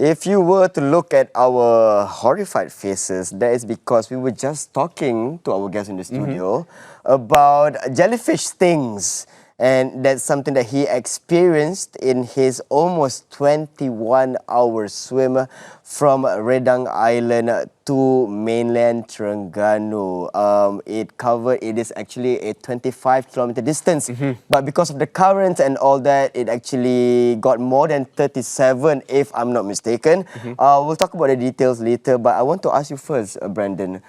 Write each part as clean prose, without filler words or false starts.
If you were to look at our horrified faces, that is because we were just talking to our guest in the studio about jellyfish stings. And that's something that he experienced in his almost 21-hour swim from Redang Island to mainland Terengganu. It is actually a 25-kilometer distance, but because of the currents and all that, it actually got more than 37, if I'm not mistaken. We'll talk about the details later, but I want to ask you first, Brandon.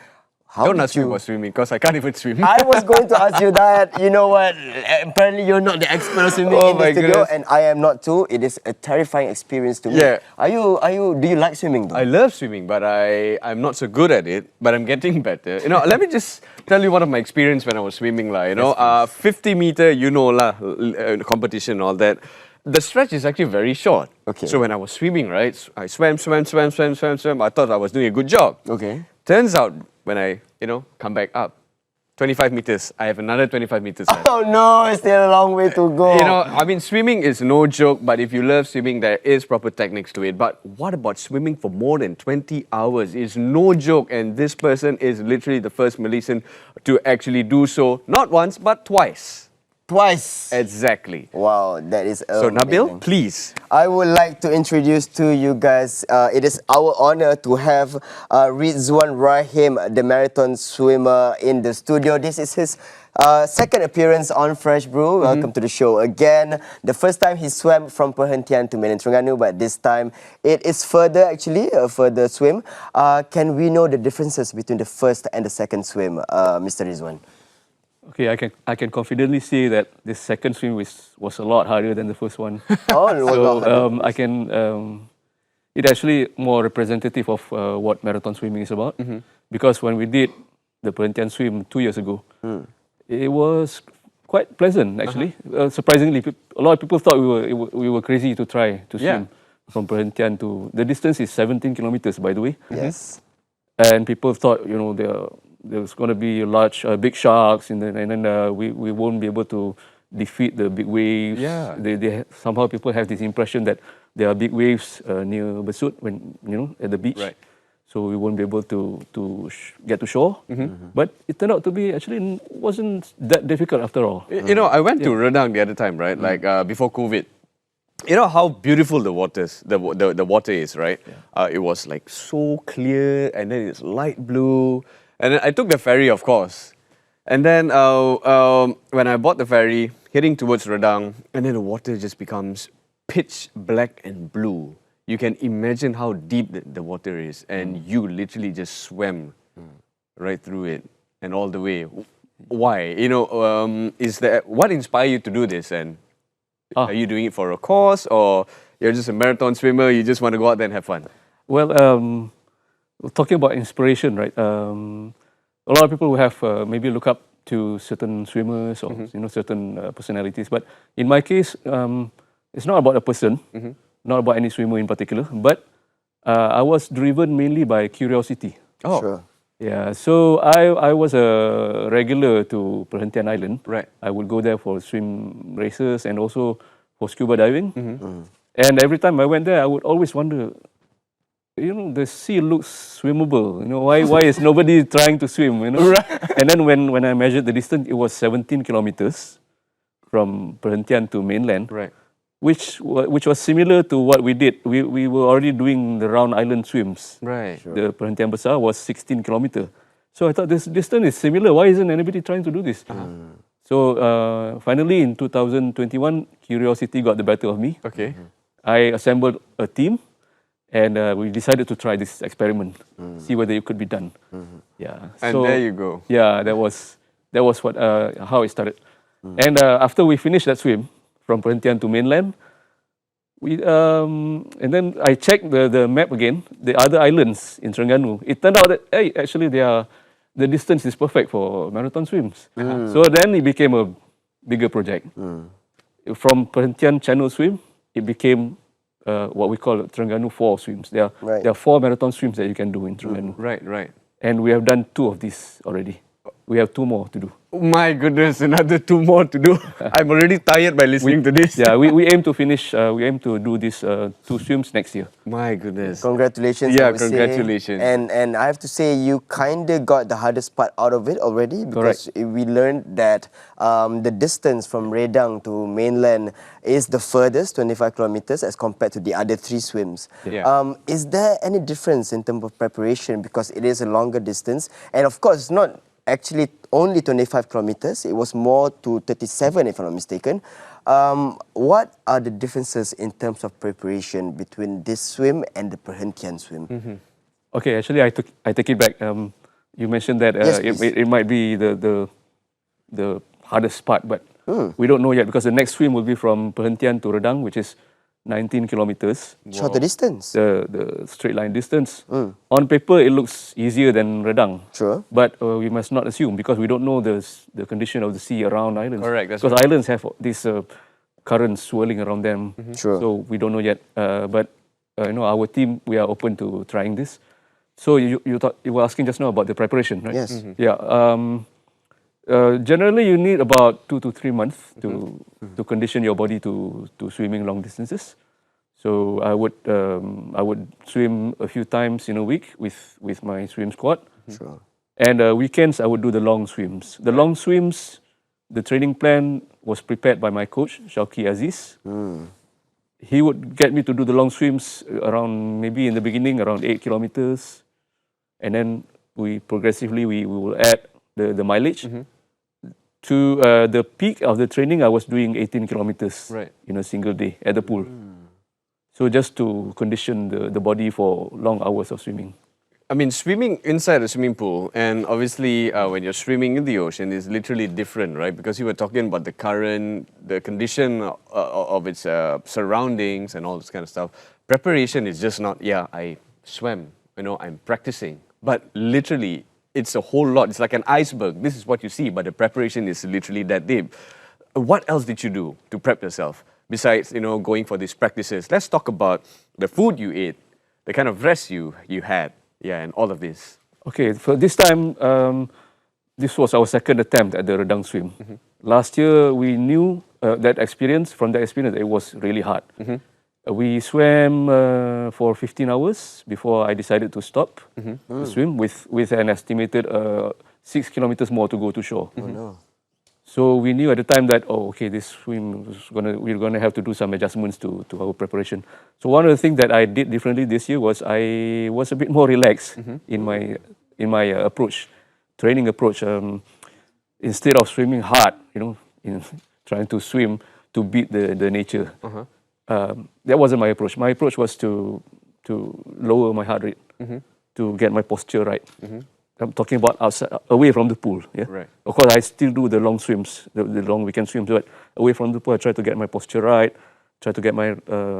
Don't ask me about swimming because I can't even swim. I was going to ask you that. You know what? Apparently, you're not the expert of swimming in the studio, and I am not too. It is a terrifying experience to me. Yeah. Do you like swimming though? I love swimming, but I'm not so good at it. But I'm getting better. You know, let me just tell you one of my experience when I was swimming, lah. You know, 50-meter, competition and all that. The stretch is actually very short. Okay. So when I was swimming, right, I swam. I thought I was doing a good job. Okay. Turns out, when I, come back up, 25 meters, I have another 25 meters left. Oh no, it's still a long way to go. Swimming is no joke, but if you love swimming, there is proper techniques to it. But what about swimming for more than 20 hours? It's no joke, and this person is literally the first Malaysian to actually do so, not once, but twice. Twice. Exactly. Wow, that is So amazing. Nabil, please. I would like to introduce to you guys, it is our honor to have RIDZWAN Rahim, the marathon swimmer, in the studio. This is his second appearance on Fresh Brew. Welcome to the show again. The first time he swam from Perhentian to mainland Terengganu, but this time it is further, actually, a further swim. Can we know the differences between the first and the second swim, Mr. RIDZWAN? Okay, I can confidently say that the second swim was a lot harder than the first one. It's actually more representative of what marathon swimming is about. Because when we did the Perhentian swim 2 years ago, it was quite pleasant actually. Surprisingly, a lot of people thought we were crazy to try to swim from Perhentian to. The distance is 17 kilometers, by the way. Yes. And people thought, there was going to be big sharks, and then we won't be able to defeat the big waves. Yeah. Somehow people have this impression that there are big waves near Besut at the beach. Right. So we won't be able to get to shore. But it turned out to be actually wasn't that difficult after all. I went to Redang the other time, right? Like before COVID. You know how beautiful the water is, right? Yeah. It was like so clear, and then it's light blue. And then I took the ferry, of course. And then when I bought the ferry, heading towards Redang, and then the water just becomes pitch black and blue. You can imagine how deep the water is, and you literally just swam right through it and all the way. Why? What inspired you to do this? And are you doing it for a cause, or you're just a marathon swimmer, you just want to go out there and have fun? Well, talking about inspiration, right? A lot of people will have maybe look up to certain swimmers or certain personalities. But in my case, it's not about a person, not about any swimmer in particular. But I was driven mainly by curiosity. Oh, sure. Yeah, so I was a regular to Perhentian Island. Right. I would go there for swim races and also for scuba diving. And every time I went there, I would always wonder, the sea looks swimmable. Why is nobody trying to swim? Right. And then when I measured the distance, it was 17 kilometers from Perhentian to mainland. Right. Which was similar to what we did. We were already doing the round island swims. Right. Sure. The Perhentian Besar was 16 kilometers. So I thought this distance is similar. Why isn't anybody trying to do this? So finally in 2021, curiosity got the better of me. Okay. I assembled a team, and we decided to try this experiment, see whether it could be done. Yeah. And there you go. Yeah, that was what how it started. And after we finished that swim from Perhentian to mainland, and then I checked the map again, the other islands in Terengganu. It turned out that actually the distance is perfect for marathon swims. So then it became a bigger project. From Perhentian Channel swim, it became what we call Terengganu 4 swims. There are 4 marathon swims that you can do in Terengganu. Right. And we have done 2 of these already. We have 2 more to do. My goodness, another 2 more to do. I'm already tired by listening to this. Yeah, we aim to finish. We aim to do these 2 swims next year. My goodness. Congratulations. Yeah, I would say. congratulations. And I have to say, you kind of got the hardest part out of it already, because we learned that the distance from Redang to mainland is the furthest, 25 kilometers, as compared to the other 3 swims. Yeah. Is there any difference in terms of preparation, because it is a longer distance, and of course it's not actually only 25 kilometers, it was more to 37 if I'm not mistaken. What are the differences in terms of preparation between this swim and the perhentian swim? Okay, actually, I take it back. You mentioned that Yes, it might be the hardest part, but we don't know yet, because the next swim will be from Perhentian to Redang, which is 19 kilometers. Shorter distance. The straight line distance. On paper, it looks easier than Redang. Sure. But we must not assume, because we don't know the condition of the sea around islands. Correct, that's because right. islands have this currents swirling around them. Sure. So we don't know yet. But our team, we are open to trying this. So you were asking just now about the preparation, right? Yes. Yeah. Generally, you need about 2 to 3 months to condition your body to swimming long distances. So I would swim a few times in a week with my swim squad. Sure. And weekends I would do the long swims. The long swims, the training plan was prepared by my coach, Shauki Aziz. He would get me to do the long swims around, maybe in the beginning, around 8 kilometers. And then we progressively will add the mileage. To the peak of the training, I was doing 18 kilometers in a single day at the pool. So just to condition the body for long hours of swimming. I mean, swimming inside a swimming pool, and obviously when you're swimming in the ocean, is literally different, right? Because you were talking about the current, the condition of its surroundings and all this kind of stuff. Preparation is just not, I swam, I'm practicing. But literally, it's a whole lot. It's like an iceberg. This is what you see, but the preparation is literally that deep. What else did you do to prep yourself besides, going for these practices? Let's talk about the food you ate, the kind of rest you had, and all of this. Okay, for this time, this was our second attempt at the Redang swim. Last year, we knew from that experience, it was really hard. We swam for 15 hours before I decided to stop the swim with an estimated 6 kilometers more to go to shore. Oh no. So we knew at the time that, this swim we're gonna have to do some adjustments to our preparation. So one of the things that I did differently this year was I was a bit more relaxed in my approach, training approach. Instead of swimming hard, in trying to swim to beat the nature. That wasn't my approach. My approach was to lower my heart rate, to get my posture right. I'm talking about outside, away from the pool. Yeah? Right. Of course, I still do the long swims, the long weekend swims, but away from the pool, I try to get my posture right, try to get my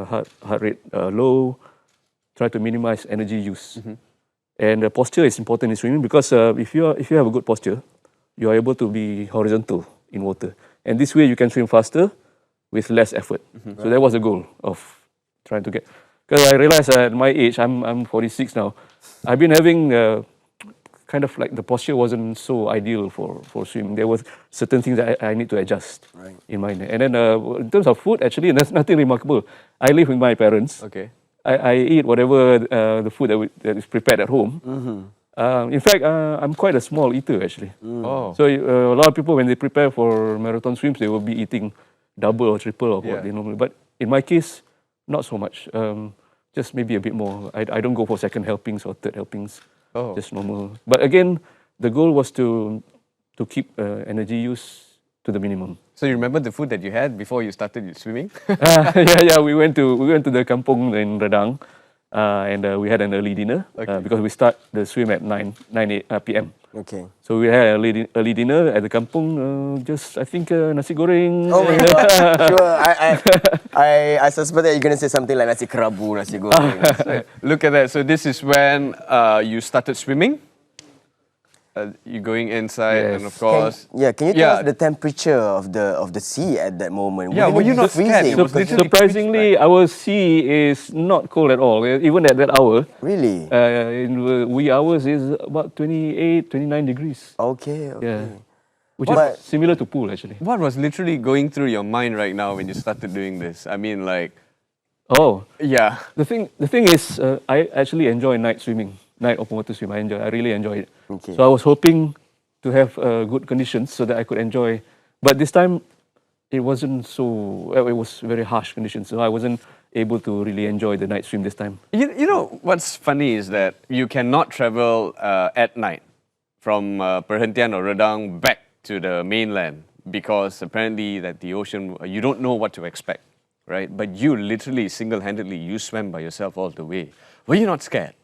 heart rate low, try to minimize energy use. And posture is important in swimming, because if you have a good posture, you are able to be horizontal in water. And this way, you can swim faster with less effort. So that was the goal of trying to get. Because I realized at my age, I'm 46 now, I've been having kind of like the posture wasn't so ideal for swimming. There was certain things that I need to adjust in my. And then in terms of food, actually, there's nothing remarkable. I live with my parents. Okay. I eat whatever the food that is prepared at home. In fact, I'm quite a small eater, actually. Oh. So a lot of people, when they prepare for marathon swims, they will be eating double or triple of what they normally. But in my case, not so much. Just maybe a bit more. I don't go for second helpings or third helpings. Just normal. But again, the goal was to keep energy use to the minimum. So you remember the food that you had before you started swimming? Yeah. We went to the kampung in Redang, and we had an early dinner because we start the swim at 9 p.m. Okay. So we had an early dinner at the kampung. Just I think nasi goreng. Oh my God. Sure. I suspect that you're gonna say something like nasi kerabu, nasi goreng. Look at that. So this is when you started swimming. You going inside, and of course. Can you tell us the temperature of the sea at that moment? Yeah, were you not scared? It was literally Surprisingly, our sea is not cold at all. Even at that hour. Really? In wee hours is about 28, 29 degrees. Okay. Yeah. which is similar to pool actually. What was literally going through your mind right now when you started doing this? I mean, like, Oh, yeah. the thing is, I actually enjoy night swimming, night open water swim. I really enjoy it. Okay. So I was hoping to have good conditions so that I could enjoy. But this time, it wasn't so. It was very harsh conditions, so I wasn't able to really enjoy the night swim this time. You know, what's funny is that you cannot travel at night from Perhentian or Redang back to the mainland because apparently that the ocean, you don't know what to expect, right? But you literally, single-handedly, you swam by yourself all the way. Were you not scared?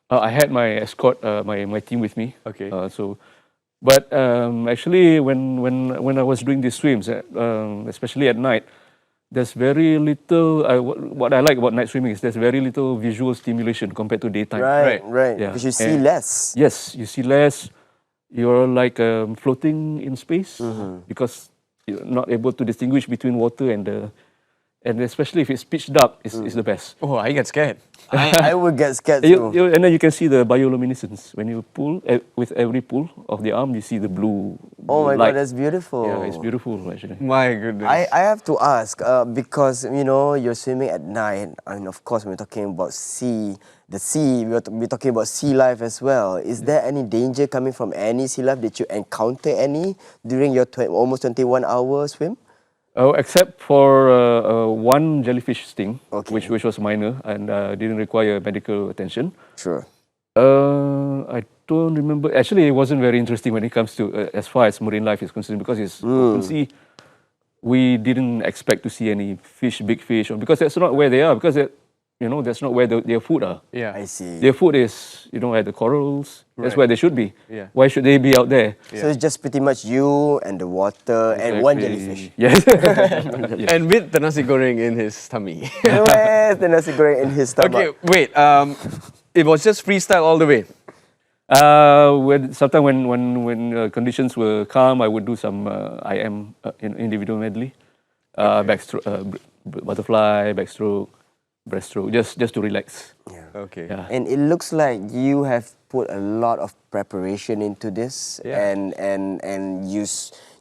I had my escort, my team with me. Okay. But actually, when I was doing these swims, especially at night, there's very little. What I like about night swimming is there's very little visual stimulation compared to daytime. Right. Yeah. Because you see less. Yes, you see less. You're like floating in space because you're not able to distinguish between water and especially if it's pitch dark, is the best. Oh, I get scared. I would get scared You, too. and then you can see the bioluminescence when you pull. With every pull of the arm, you see the blue. Oh my light. God, that's beautiful. Yeah, it's beautiful actually. My goodness. I have to ask because you know you're swimming at night, and of course we're talking about the sea. We're talking about sea life as well. Is there any danger coming from any sea life? Did you encounter any during your almost 21-hour swim? Except for one jellyfish sting, Okay. which was minor and didn't require medical attention. Sure. I don't remember. Actually, it wasn't very interesting when it comes to as far as marine life is concerned because it's open sea. We didn't expect to see any fish, big fish, because that's not where they are. Because that's not where their food are. Yeah. I see. Their food is at the corals. That's Right. where they should be. Yeah. Why should they be out there? So it's just pretty much you and the water and one jellyfish. Yes. And with the nasi goreng in his tummy. Where's the nasi goreng in his Okay, stomach? wait. It was just freestyle all the way. Sometimes when conditions were calm, I would do some IM individual medley, backstroke, butterfly, backstroke, breaststroke, just to relax. Okay. Yeah. And it looks like you have put a lot of preparation into this, Yeah. and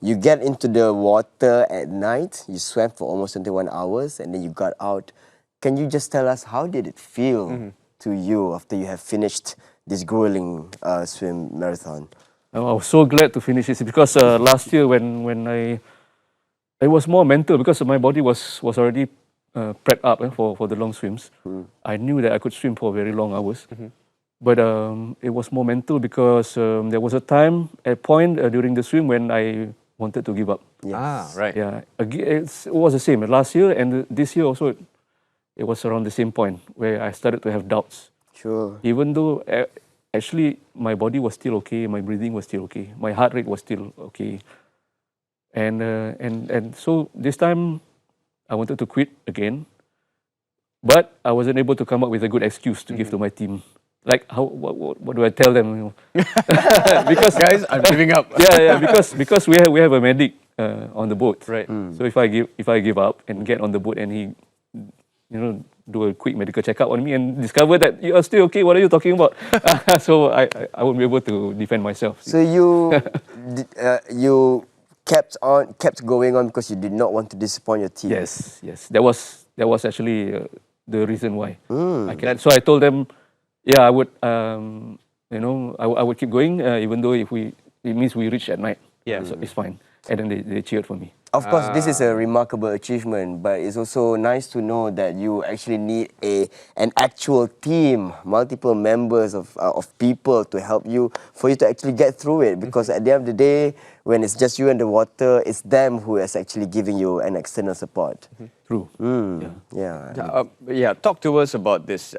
you get into the water at night. You swam for almost 21 hours, and then you got out. Can you just tell us how did it feel to you after you have finished this grueling swim marathon? I was so glad to finish it because last year when it was more mental because my body was already prepped up for the long swims. I knew that I could swim for very long hours. But it was more mental because there was a point during the swim when I wanted to give up. Ah, right. Yeah, it was the same last year and this year also. It was around the same point where I started to have doubts. Sure. Even though actually my body was still okay, my breathing was still okay, my heart rate was still okay, and so this time I wanted to quit again, but I wasn't able to come up with a good excuse to give to my team. Like what do I tell them? Because Guys, I'm giving up. yeah, because we have a medic on the boat. Right. So if I give up and get on the boat and he do a quick medical checkup on me and discover that you are still okay, what are you talking about? So I won't be able to defend myself. So you you kept going on because you did not want to disappoint your team. Yes. That was actually the reason why. So I told them, yeah, I would I would keep going even though it means we reach at night. Yeah. So it's fine. And then they cheered for me. Of course, this is a remarkable achievement, but it's also nice to know that you actually need an actual team, multiple members of people to help you, for you to actually get through it. Because at the end of the day, when it's just you and the water, it's them who is actually giving you an external support. True. Yeah. Talk to us about this.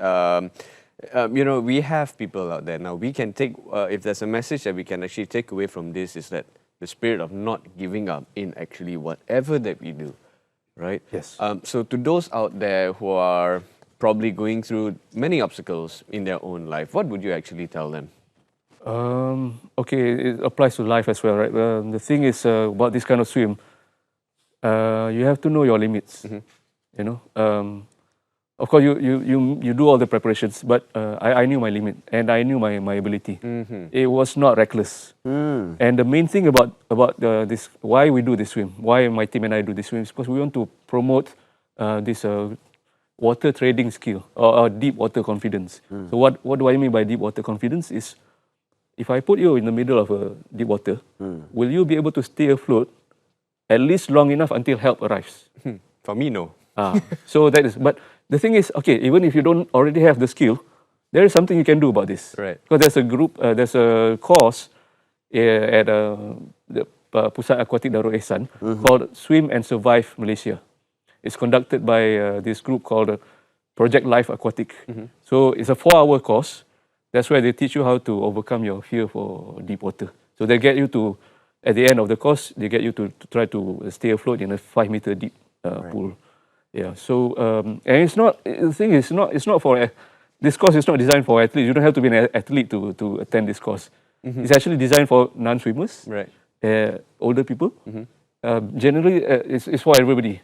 We have people out there now. We can take, if there's a message that we can actually take away from this, is that the spirit of not giving up in actually whatever that we do, right? Yes. So to those out there who are probably going through many obstacles in their own life, what would you actually tell them? Okay, it applies to life as well, right? The thing is about this kind of swim, you have to know your limits. of course, you do all the preparations, but I knew my limit and I knew my ability. It was not reckless. And the main thing about this, why we do this swim, why my team and I do this swim, is because we want to promote this water trading skill or deep water confidence. So what do I mean by deep water confidence is, if I put you in the middle of a deep water, will you be able to stay afloat at least long enough until help arrives? For me, no. So that is, but the thing is, okay, even if you don't already have the skill, there is something you can do about this. Right. Because there's a course at the Pusat Aquatik Darul Ehsan called Swim and Survive Malaysia. It's conducted by this group called Project Life Aquatic. So it's a 4-hour course. That's where they teach you how to overcome your fear for deep water. So they get you to, at the end of the course, they get you to try to stay afloat in a 5-meter deep pool. Yeah. So and it's not, the thing is, it's not for this course is not designed for athletes. You don't have to be an athlete to attend this course. It's actually designed for non-swimmers, Right. Older people. Generally, it's for everybody.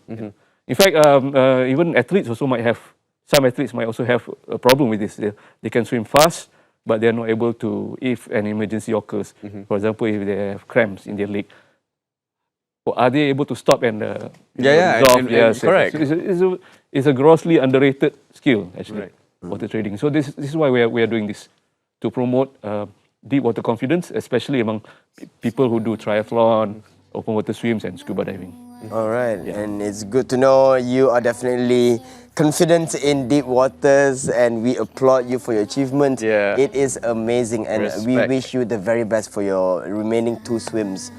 In fact, even athletes also might have. Some athletes might also have a problem with this. They can swim fast, but they are not able to, if an emergency occurs. For example, if they have cramps in their leg, are they able to stop and resolve? And correct. So it's a grossly underrated skill, actually, water trading. So this is why we are doing this, to promote deep water confidence, especially among people who do triathlon, open water swims, and scuba diving. All right, and it's good to know you are definitely confident in deep waters, and we applaud you for your achievement. Yeah. It is amazing, and we Respect. wish you the very best for your remaining 2 swims.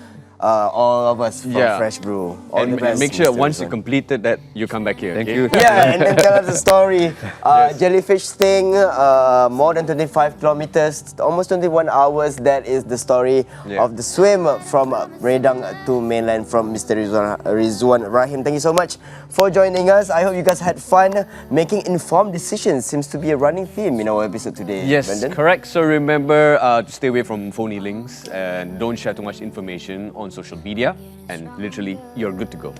All of us from Fresh Brew. All the best. Make sure Mr. once you RIDZWAN. completed that, you come back here. Thank okay? you. Yeah, and then tell us the story. Jellyfish sting, more than 25 kilometers, almost 21 hours. That is the story of the swim from Redang to mainland from Mr. RIDZWAN. Rahim, thank you so much for joining us. I hope you guys had fun. Making informed decisions seems to be a running theme in our episode today. Yes, Brandon? correct. So remember to stay away from phony links and don't share too much information on social media, and literally you're good to go.